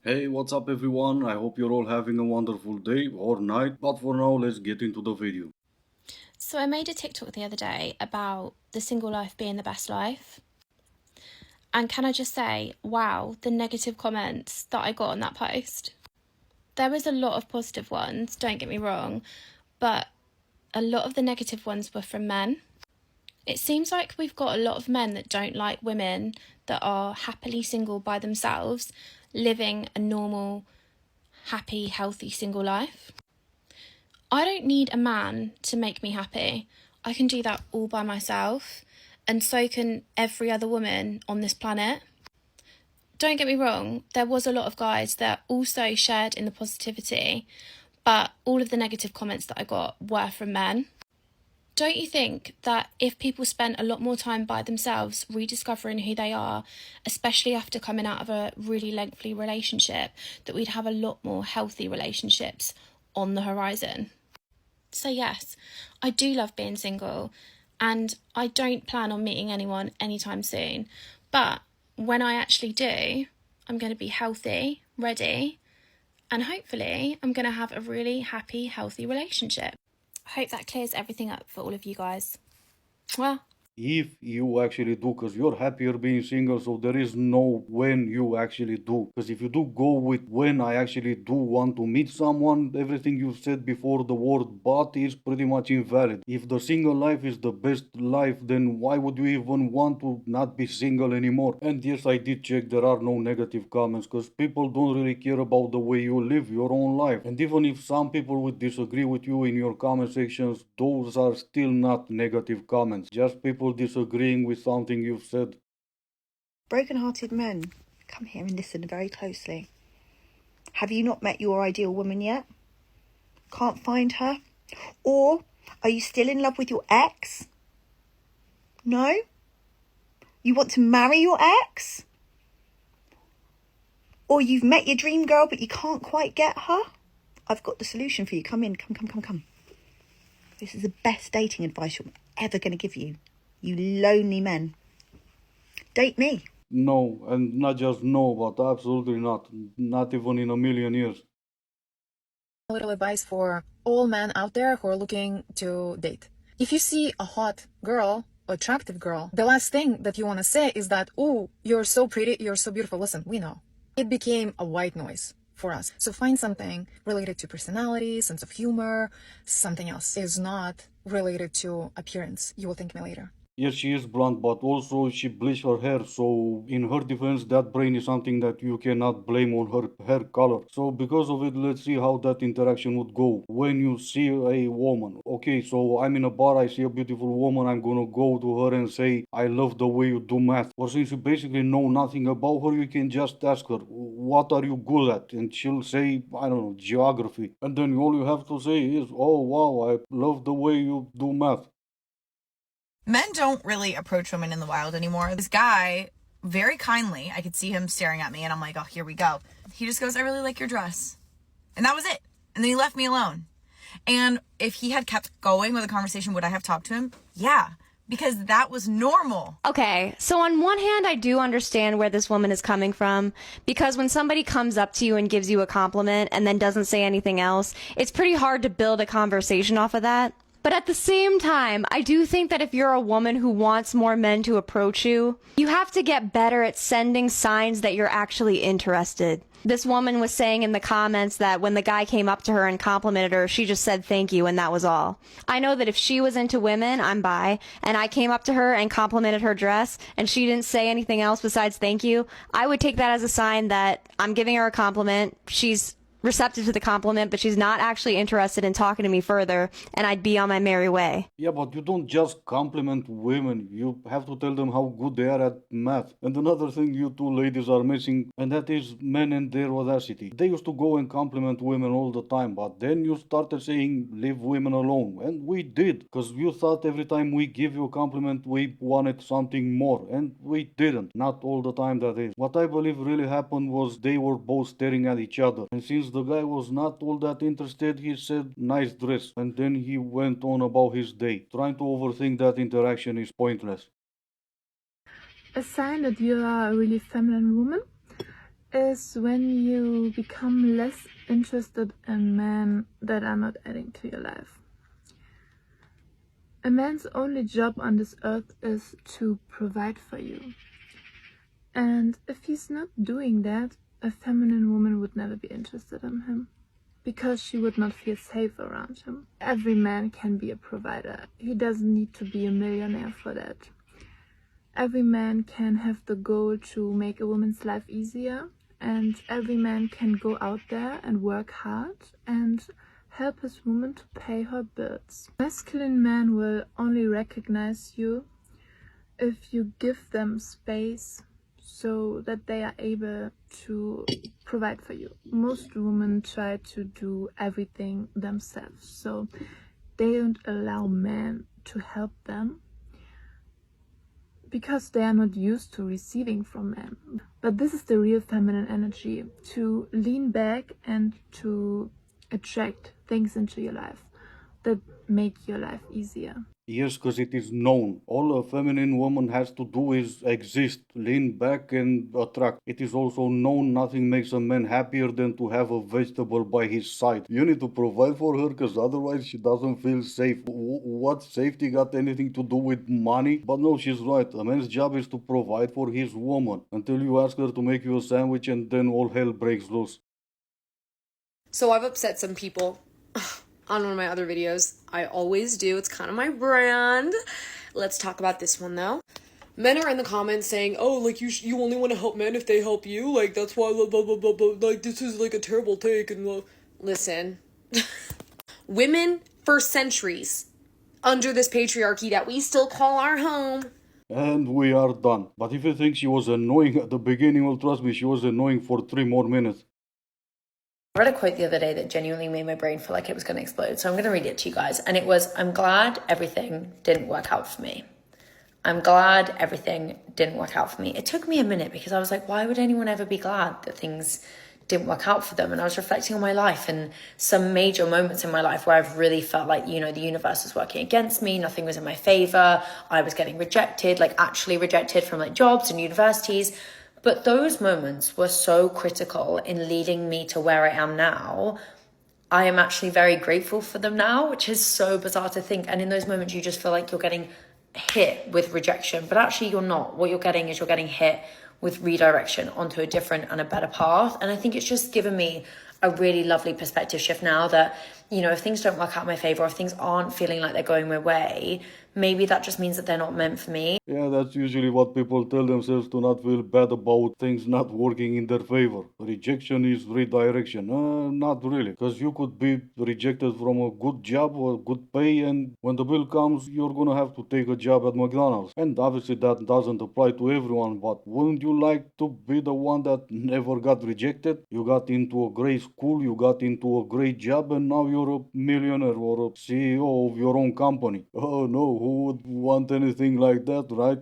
Hey, what's up everyone? I hope you're all having a wonderful day or night, but for now, let's get into the video. So I made a TikTok the other day about the single life being the best life. And can I just say, wow, the negative comments that I got on that post. There was a lot of positive ones, don't get me wrong, but a lot of the negative ones were from men. It seems like we've got a lot of men that don't like women that are happily single by themselves, living a normal, happy, healthy single life. I don't need a man to make me happy. I can do that all by myself, and so can every other woman on this planet. Don't get me wrong, there was a lot of guys that also shared in the positivity, but all of the negative comments that I got were from men. Don't you think that if people spent a lot more time by themselves rediscovering who they are, especially after coming out of a really lengthy relationship, that we'd have a lot more healthy relationships on the horizon? So yes, I do love being single, and I don't plan on meeting anyone anytime soon. But when I actually do, I'm going to be healthy, ready, and hopefully I'm going to have a really happy, healthy relationship. I hope that clears everything up for all of you guys. Well, If you actually do, because you're happier being single, so there is no when you actually do. Because if you do go with when I actually do want to meet someone, everything you've said before the word but is pretty much invalid. If the single life is the best life, then why would you even want to not be single anymore? And yes, I did check, there are no negative comments because people don't really care about the way you live your own life. And even if some people would disagree with you in your comment sections, those are still not negative comments, just people disagreeing with something you've said. Broken-hearted men, come here and listen very closely. Have you not met your ideal woman yet? Can't find her? Or are you still in love with your ex? No? You want to marry your ex? Or you've met your dream girl but you can't quite get her? I've got the solution for you. Come in, come. This is the best dating advice you're ever going to give you. You lonely men. Date me. No, and not just no, but absolutely not. Not even in a million years. A little advice for all men out there who are looking to date. If you see a hot girl, attractive girl, the last thing that you want to say is that, oh, you're so pretty, you're so beautiful. Listen, we know. It became a white noise for us. So find something related to personality, sense of humor, something else is not related to appearance. You will thank me later. Yes, she is blonde, but also she bleached her hair. So, in her defense, that brain is something that you cannot blame on her hair color. So, because of it, let's see how that interaction would go. When you see a woman, okay, so I'm in a bar, I see a beautiful woman, I'm gonna go to her and say, I love the way you do math. Or since you basically know nothing about her, you can just ask her, what are you good at? And she'll say, I don't know, geography. And then all you have to say is, oh wow, I love the way you do math. Men don't really approach women in the wild anymore. This guy, very kindly, I could see him staring at me, and I'm like, oh, here we go. He just goes, I really like your dress. And that was it. And then he left me alone. And if he had kept going with the conversation, would I have talked to him? Yeah, because that was normal. Okay, so on one hand, I do understand where this woman is coming from, because when somebody comes up to you and gives you a compliment and then doesn't say anything else, it's pretty hard to build a conversation off of that. But at the same time, I do think that if you're a woman who wants more men to approach you, you have to get better at sending signs that you're actually interested. This woman was saying in the comments that when the guy came up to her and complimented her, she just said thank you and that was all. I know that if she was into women, I'm bi, and I came up to her and complimented her dress and she didn't say anything else besides thank you, I would take that as a sign that I'm giving her a compliment, she's receptive to the compliment, but she's not actually interested in talking to me further, and I'd be on my merry way. Yeah, but you don't just compliment women. You have to tell them how good they are at math. And another thing you two ladies are missing, and that is men and their audacity. They used to go and compliment women all the time, but then you started saying leave women alone. And we did, because you thought every time we give you a compliment, we wanted something more. And we didn't. Not all the time, that is. What I believe really happened was they were both staring at each other. And since the guy was not all that interested, he said, nice dress. And then he went on about his day. Trying to overthink that interaction is pointless. A sign that you are a really feminine woman is when you become less interested in men that are not adding to your life. A man's only job on this earth is to provide for you. And if he's not doing that, a feminine woman would never be interested in him, because she would not feel safe around him. Every man can be a provider. He doesn't need to be a millionaire for that. Every man can have the goal to make a woman's life easier, and every man can go out there and work hard and help his woman to pay her bills. Masculine men will only recognize you if you give them space so that they are able to provide for you. Most women try to do everything themselves, so they don't allow men to help them because they are not used to receiving from men. But this is the real feminine energy, to lean back and to attract things into your life that make your life easier. Yes, because it is known. All a feminine woman has to do is exist, lean back and attract. It is also known nothing makes a man happier than to have a vegetable by his side. You need to provide for her because otherwise she doesn't feel safe. What safety got anything to do with money? But no, she's right. A man's job is to provide for his woman until you ask her to make you a sandwich and then all hell breaks loose. So I've upset some people on one of my other videos. I always do. It's kind of my brand. Let's talk about this one though. Men are in the comments saying, oh, like you only want to help men if they help you. Like that's why blah, blah, blah, blah, blah. Like this is like a terrible take and blah. Listen. Women for centuries under this patriarchy that we still call our home. And we are done. But if you think she was annoying at the beginning, well, trust me, she was annoying for 3 more minutes. I read a quote the other day that genuinely made my brain feel like it was going to explode. So I'm going to read it to you guys. And it was, I'm glad everything didn't work out for me. I'm glad everything didn't work out for me. It took me a minute because I was like, why would anyone ever be glad that things didn't work out for them? And I was reflecting on my life and some major moments in my life where I've really felt like, you know, the universe was working against me. Nothing was in my favor. I was getting rejected, like actually rejected from like jobs and universities. But those moments were so critical in leading me to where I am now. I am actually very grateful for them now, which is so bizarre to think. And in those moments, you just feel like you're getting hit with rejection, but actually you're not. What you're getting is you're getting hit with redirection onto a different and a better path. And I think it's just given me a really lovely perspective shift now that, you know, if things don't work out in my favor, if things aren't feeling like they're going my way, maybe that just means that they're not meant for me. Yeah, that's usually what people tell themselves to not feel bad about things not working in their favor. Rejection is redirection. Not really. Because you could be rejected from a good job or good pay, and when the bill comes, you're gonna have to take a job at McDonald's. And obviously that doesn't apply to everyone, but wouldn't you like to be the one that never got rejected? You got into a great school, you got into a great job, and now you're a millionaire or a CEO of your own company. Oh no, who would want anything like that, right?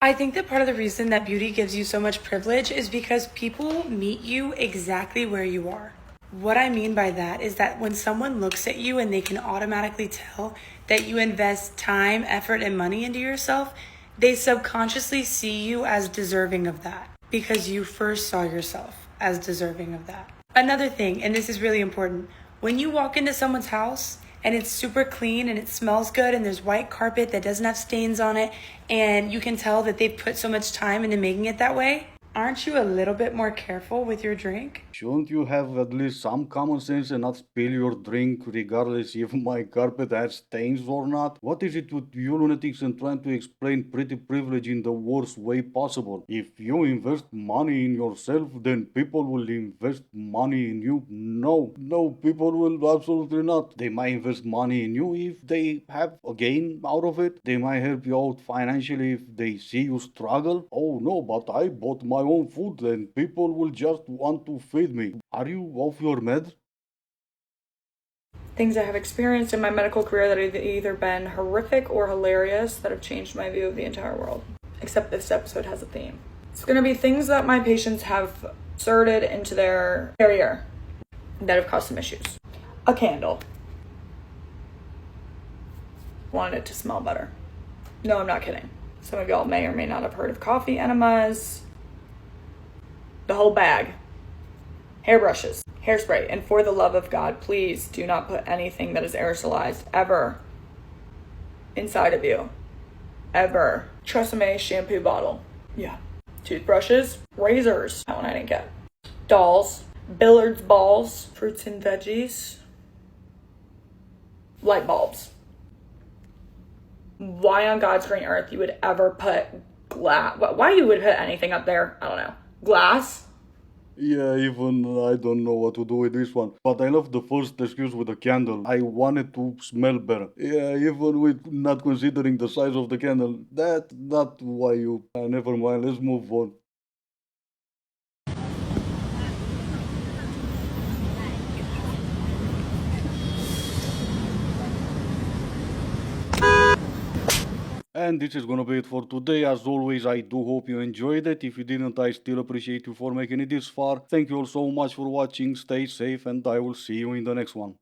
I think that part of the reason that beauty gives you so much privilege is because people meet you exactly where you are. What I mean by that is that when someone looks at you and they can automatically tell that you invest time, effort, and money into yourself, they subconsciously see you as deserving of that because you first saw yourself as deserving of that. Another thing, and this is really important, when you walk into someone's house and it's super clean and it smells good and there's white carpet that doesn't have stains on it and you can tell that they've put so much time into making it that way, aren't you a little bit more careful with your drink? Shouldn't you have at least some common sense and not spill your drink regardless if my carpet has stains or not? What is it with you lunatics and trying to explain pretty privilege in the worst way possible? If you invest money in yourself, then people will invest money in you? No, people will absolutely not. They might invest money in you if they have a gain out of it. They might help you out financially if they see you struggle. Oh no, but I bought my own food and people will just want to feed me. Are you off your meds? Things I have experienced in my medical career that have either been horrific or hilarious that have changed my view of the entire world. Except this episode has a theme. It's going to be things that my patients have inserted into their area that have caused some issues. A candle. Wanted it to smell better. No, I'm not kidding. Some of y'all may or may not have heard of coffee enemas. The whole bag. Hairbrushes, hairspray, and for the love of God, please do not put anything that is aerosolized ever inside of you. Ever. Tresemme shampoo bottle. Yeah. Toothbrushes, razors. That one I didn't get. Dolls, billiards balls, fruits and veggies, light bulbs. Why on God's green earth you would ever put glass? Why you would put anything up there? I don't know. Glass? Yeah, even I don't know what to do with this one. But I love the first excuse with the candle. I wanted to smell better. Yeah, even with not considering the size of the candle. That's not why you. Never mind, let's move on. And this is gonna be it for today. As always, I do hope you enjoyed it. If you didn't, I still appreciate you for making it this far. Thank you all so much for watching. Stay safe, and I will see you in the next one.